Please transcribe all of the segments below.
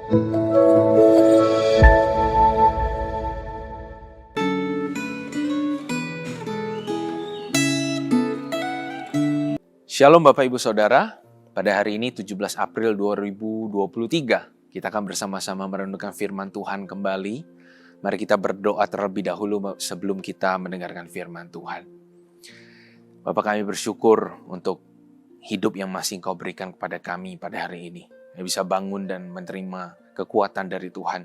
Shalom Bapak Ibu Saudara, pada hari ini 17 April 2023, kita akan bersama-sama merenungkan firman Tuhan kembali. Mari kita berdoa terlebih dahulu sebelum kita mendengarkan firman Tuhan. Bapak, kami bersyukur untuk hidup yang masih Engkau berikan kepada kami pada hari ini. Kami bisa bangun dan menerima kekuatan dari Tuhan.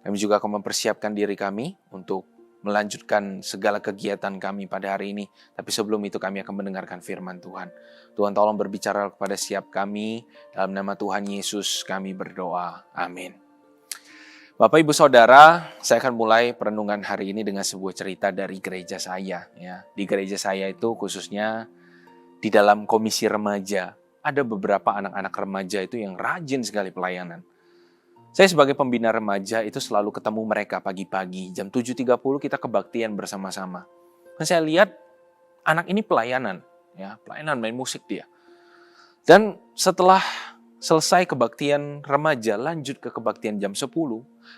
Kami juga akan mempersiapkan diri kami untuk melanjutkan segala kegiatan kami pada hari ini. Tapi sebelum itu kami akan mendengarkan firman Tuhan. Tuhan tolong berbicara kepada setiap kami. Dalam nama Tuhan Yesus kami berdoa. Amin. Bapak Ibu Saudara, saya akan mulai perenungan hari ini dengan sebuah cerita dari gereja saya. Ya. Di gereja saya itu khususnya di dalam komisi remaja, ada beberapa anak-anak remaja itu yang rajin sekali pelayanan. Saya sebagai pembina remaja itu selalu ketemu mereka pagi-pagi, jam 7.30 kita kebaktian bersama-sama. Dan saya lihat anak ini pelayanan main musik dia. Dan setelah selesai kebaktian remaja, lanjut ke kebaktian jam 10,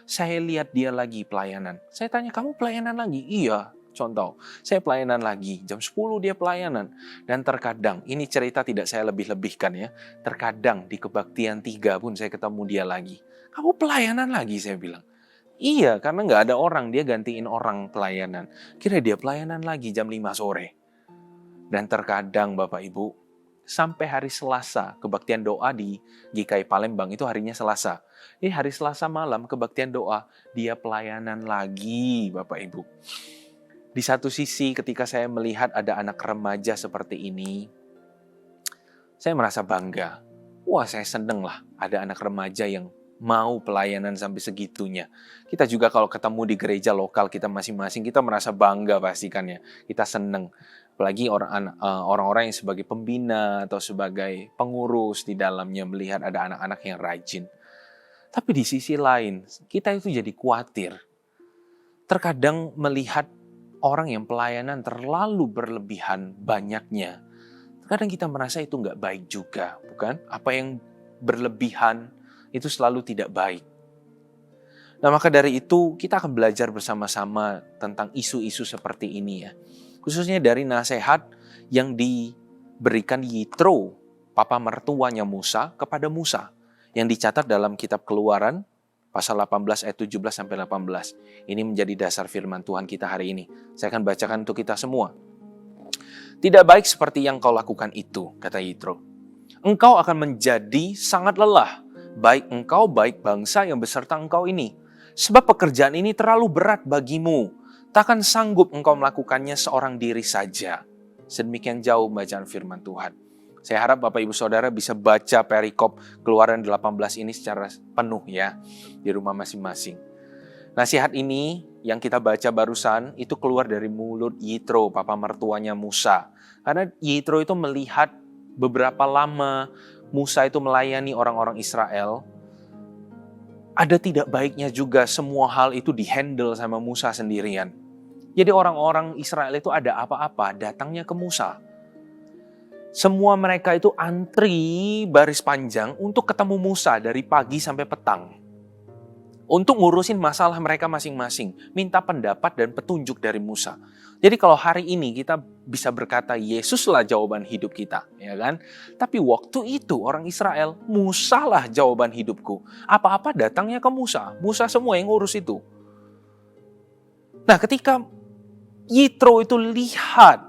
saya lihat dia lagi pelayanan. Saya tanya, kamu pelayanan lagi? Iya, contoh, saya pelayanan lagi, jam 10 dia pelayanan. Dan terkadang, ini cerita tidak saya lebih-lebihkan ya, terkadang di kebaktian 3 pun saya ketemu dia lagi. Kamu pelayanan lagi, saya bilang. Iya, karena nggak ada orang, dia gantiin orang pelayanan. Kira dia pelayanan lagi jam 5 sore. Dan terkadang Bapak Ibu, sampai hari Selasa, kebaktian doa di GKI Palembang itu harinya Selasa. Ini hari Selasa malam, kebaktian doa, dia pelayanan lagi Bapak Ibu. Di satu sisi ketika saya melihat ada anak remaja seperti ini, saya merasa bangga. Wah, saya seneng lah ada anak remaja yang mau pelayanan sampai segitunya. Kita juga kalau ketemu di gereja lokal kita masing-masing, kita merasa bangga pastikan ya. Kita seneng. Apalagi orang-orang yang sebagai pembina atau sebagai pengurus di dalamnya melihat ada anak-anak yang rajin. Tapi di sisi lain, kita itu jadi khawatir. Terkadang melihat orang yang pelayanan terlalu berlebihan banyaknya. Terkadang kita merasa itu nggak baik juga, bukan? Apa yang berlebihan itu selalu tidak baik. Nah, maka dari itu kita akan belajar bersama-sama tentang isu-isu seperti ini ya. Khususnya dari nasihat yang diberikan Yitro, papa mertuanya Musa, kepada Musa. Yang dicatat dalam kitab Keluaran, pasal 18 ayat 17 sampai 18. Ini menjadi dasar firman Tuhan kita hari ini. Saya akan bacakan untuk kita semua. Tidak baik seperti yang kau lakukan itu, kata Yitro. Engkau akan menjadi sangat lelah. Baik engkau, baik bangsa yang beserta engkau ini. Sebab pekerjaan ini terlalu berat bagimu. Takkan sanggup engkau melakukannya seorang diri saja. Sedemikian jauh bacaan firman Tuhan. Saya harap Bapak Ibu Saudara bisa baca perikop Keluaran 18 ini secara penuh ya. Di rumah masing-masing. Nasihat ini yang kita baca barusan itu keluar dari mulut Yitro, papa mertuanya Musa. Karena Yitro itu melihat beberapa lama Musa itu melayani orang-orang Israel, ada tidak baiknya juga semua hal itu dihandle sama Musa sendirian. Jadi orang-orang Israel itu ada apa-apa datangnya ke Musa. Semua mereka itu antri baris panjang untuk ketemu Musa dari pagi sampai petang. Untuk ngurusin masalah mereka masing-masing, minta pendapat dan petunjuk dari Musa. Jadi kalau hari ini kita bisa berkata Yesuslah jawaban hidup kita, ya kan? Tapi waktu itu orang Israel, Musalah jawaban hidupku. Apa-apa datangnya ke Musa. Musa semua yang ngurus itu. Nah, ketika Yitro itu lihat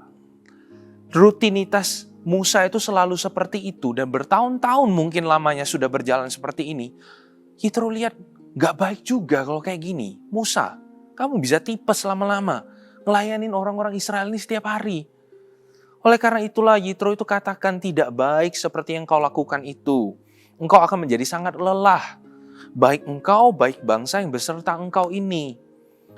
rutinitas Musa itu selalu seperti itu dan bertahun-tahun mungkin lamanya sudah berjalan seperti ini, Yitro lihat gak baik juga kalau kayak gini. Musa, kamu bisa tipes lama-lama ngelayanin orang-orang Israel ini setiap hari. Oleh karena itulah Yitro itu katakan tidak baik seperti yang kau lakukan itu. Engkau akan menjadi sangat lelah. Baik engkau, baik bangsa yang beserta engkau ini.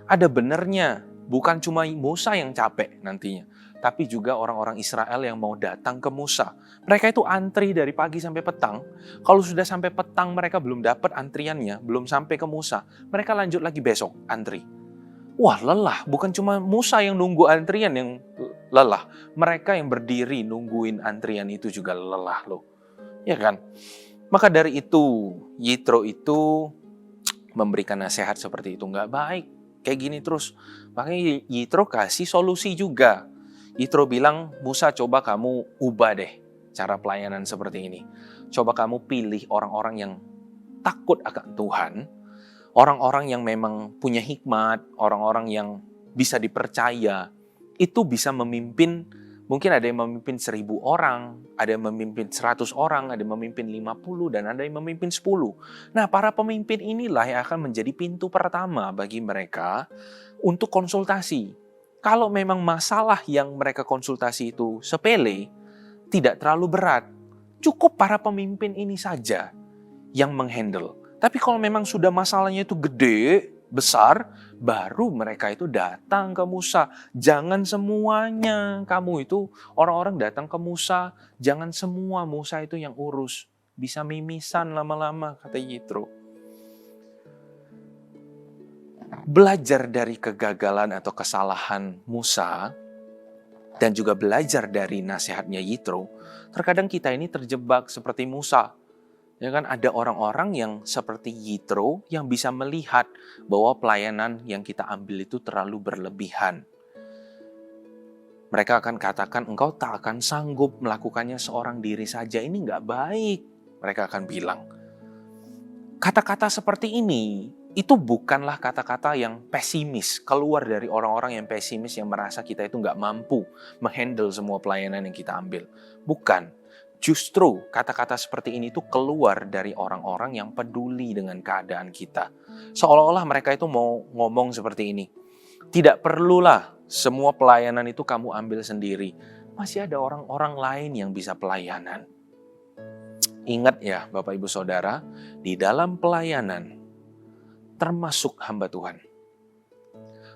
Ada benernya, bukan cuma Musa yang capek nantinya. Tapi juga orang-orang Israel yang mau datang ke Musa. Mereka itu antri dari pagi sampai petang. Kalau sudah sampai petang mereka belum dapat antriannya, belum sampai ke Musa. Mereka lanjut lagi besok antri. Wah, lelah. Bukan cuma Musa yang nunggu antrian yang lelah. Mereka yang berdiri nungguin antrian itu juga lelah loh. Ya kan? Maka dari itu, Yitro itu memberikan nasihat seperti itu, nggak baik. Kayak gini terus. Makanya Yitro kasih solusi juga. Yitro bilang, Musa coba kamu ubah deh cara pelayanan seperti ini. Coba kamu pilih orang-orang yang takut akan Tuhan, orang-orang yang memang punya hikmat, orang-orang yang bisa dipercaya, itu bisa memimpin. Mungkin ada yang memimpin 1.000 orang, ada yang memimpin 100 orang, ada yang memimpin 50, dan ada yang memimpin 10. Nah, para pemimpin inilah yang akan menjadi pintu pertama bagi mereka untuk konsultasi. Kalau memang masalah yang mereka konsultasi itu sepele, tidak terlalu berat, cukup para pemimpin ini saja yang menghandle. Tapi kalau memang sudah masalahnya itu gede, besar, baru mereka itu datang ke Musa. Jangan semuanya kamu itu orang-orang datang ke Musa, jangan semua Musa itu yang urus. Bisa mimisan lama-lama, kata Yitro. Belajar dari kegagalan atau kesalahan Musa dan juga belajar dari nasihatnya Yitro, terkadang kita ini terjebak seperti Musa. Ya kan, ada orang-orang yang seperti Yitro yang bisa melihat bahwa pelayanan yang kita ambil itu terlalu berlebihan. Mereka akan katakan, engkau tak akan sanggup melakukannya seorang diri saja, ini nggak baik. Mereka akan bilang. Kata-kata seperti ini, itu bukanlah kata-kata yang pesimis, keluar dari orang-orang yang pesimis yang merasa kita itu nggak mampu menghandle semua pelayanan yang kita ambil. Bukan. Justru kata-kata seperti ini tuh keluar dari orang-orang yang peduli dengan keadaan kita. Seolah-olah mereka itu mau ngomong seperti ini. Tidak perlulah semua pelayanan itu kamu ambil sendiri. Masih ada orang-orang lain yang bisa pelayanan. Ingat ya Bapak Ibu Saudara, di dalam pelayanan termasuk hamba Tuhan.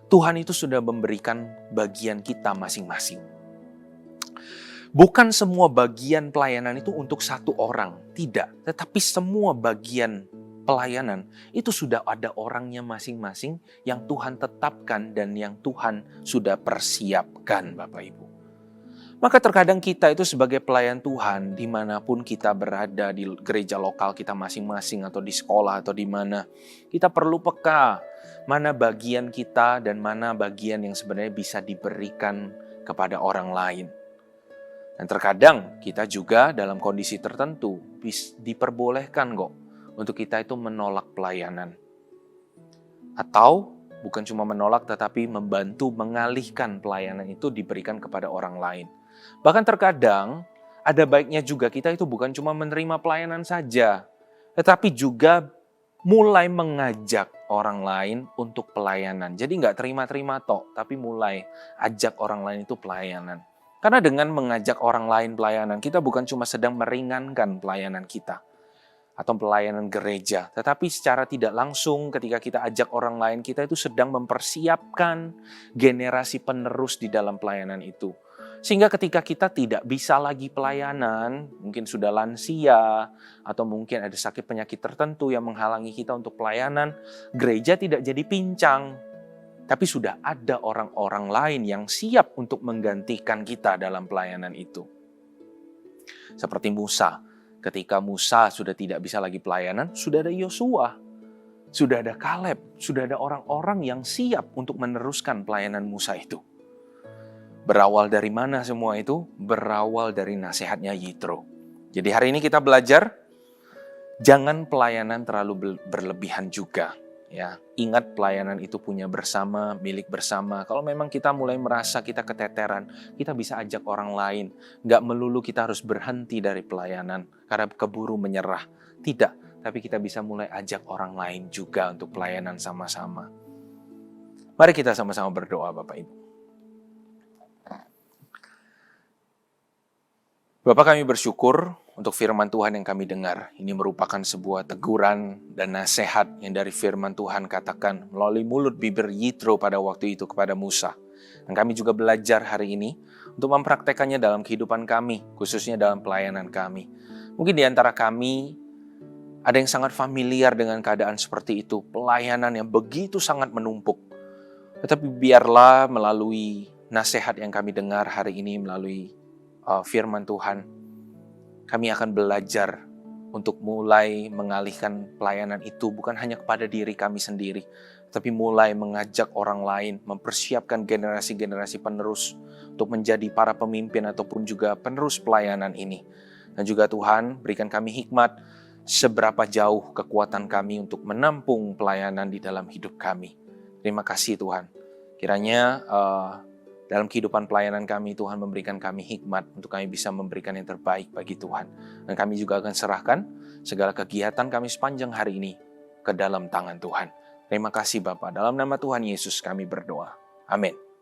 Tuhan itu sudah memberikan bagian kita masing-masing. Bukan semua bagian pelayanan itu untuk satu orang, tidak. Tetapi semua bagian pelayanan itu sudah ada orangnya masing-masing yang Tuhan tetapkan dan yang Tuhan sudah persiapkan, Bapak Ibu. Maka terkadang kita itu sebagai pelayan Tuhan, dimanapun kita berada, di gereja lokal kita masing-masing atau di sekolah atau di mana, kita perlu peka mana bagian kita dan mana bagian yang sebenarnya bisa diberikan kepada orang lain. Dan terkadang kita juga dalam kondisi tertentu diperbolehkan kok untuk kita itu menolak pelayanan. Atau bukan cuma menolak tetapi membantu mengalihkan pelayanan itu diberikan kepada orang lain. Bahkan terkadang ada baiknya juga kita itu bukan cuma menerima pelayanan saja, tetapi juga mulai mengajak orang lain untuk pelayanan. Jadi nggak terima-terima tok, tapi mulai ajak orang lain itu pelayanan. Karena dengan mengajak orang lain pelayanan, kita bukan cuma sedang meringankan pelayanan kita atau pelayanan gereja, tetapi secara tidak langsung ketika kita ajak orang lain, kita itu sedang mempersiapkan generasi penerus di dalam pelayanan itu. Sehingga ketika kita tidak bisa lagi pelayanan, mungkin sudah lansia, atau mungkin ada sakit penyakit tertentu yang menghalangi kita untuk pelayanan, gereja tidak jadi pincang. Tapi sudah ada orang-orang lain yang siap untuk menggantikan kita dalam pelayanan itu. Seperti Musa, ketika Musa sudah tidak bisa lagi pelayanan, sudah ada Yosua, sudah ada Kaleb, sudah ada orang-orang yang siap untuk meneruskan pelayanan Musa itu. Berawal dari mana semua itu? Berawal dari nasihatnya Yitro. Jadi hari ini kita belajar, jangan pelayanan terlalu berlebihan juga. Ya, ingat pelayanan itu punya bersama, milik bersama. Kalau memang kita mulai merasa kita keteteran, kita bisa ajak orang lain. Nggak melulu kita harus berhenti dari pelayanan karena keburu menyerah. Tidak, tapi kita bisa mulai ajak orang lain juga untuk pelayanan sama-sama. Mari kita sama-sama berdoa, Bapak Ibu. Bapak, kami bersyukur untuk firman Tuhan yang kami dengar. Ini merupakan sebuah teguran dan nasihat yang dari firman Tuhan katakan melalui mulut bibir Yitro pada waktu itu kepada Musa. Dan kami juga belajar hari ini untuk mempraktekannya dalam kehidupan kami, khususnya dalam pelayanan kami. Mungkin di antara kami ada yang sangat familiar dengan keadaan seperti itu, pelayanan yang begitu sangat menumpuk. Tetapi biarlah melalui nasihat yang kami dengar hari ini, melalui firman Tuhan, kami akan belajar untuk mulai mengalihkan pelayanan itu bukan hanya kepada diri kami sendiri, tapi mulai mengajak orang lain, mempersiapkan generasi-generasi penerus untuk menjadi para pemimpin ataupun juga penerus pelayanan ini. Dan juga Tuhan, berikan kami hikmat seberapa jauh kekuatan kami untuk menampung pelayanan di dalam hidup kami. Terima kasih Tuhan. Kiranya dalam kehidupan pelayanan kami, Tuhan memberikan kami hikmat untuk kami bisa memberikan yang terbaik bagi Tuhan. Dan kami juga akan serahkan segala kegiatan kami sepanjang hari ini ke dalam tangan Tuhan. Terima kasih Bapa. Dalam nama Tuhan Yesus kami berdoa. Amin.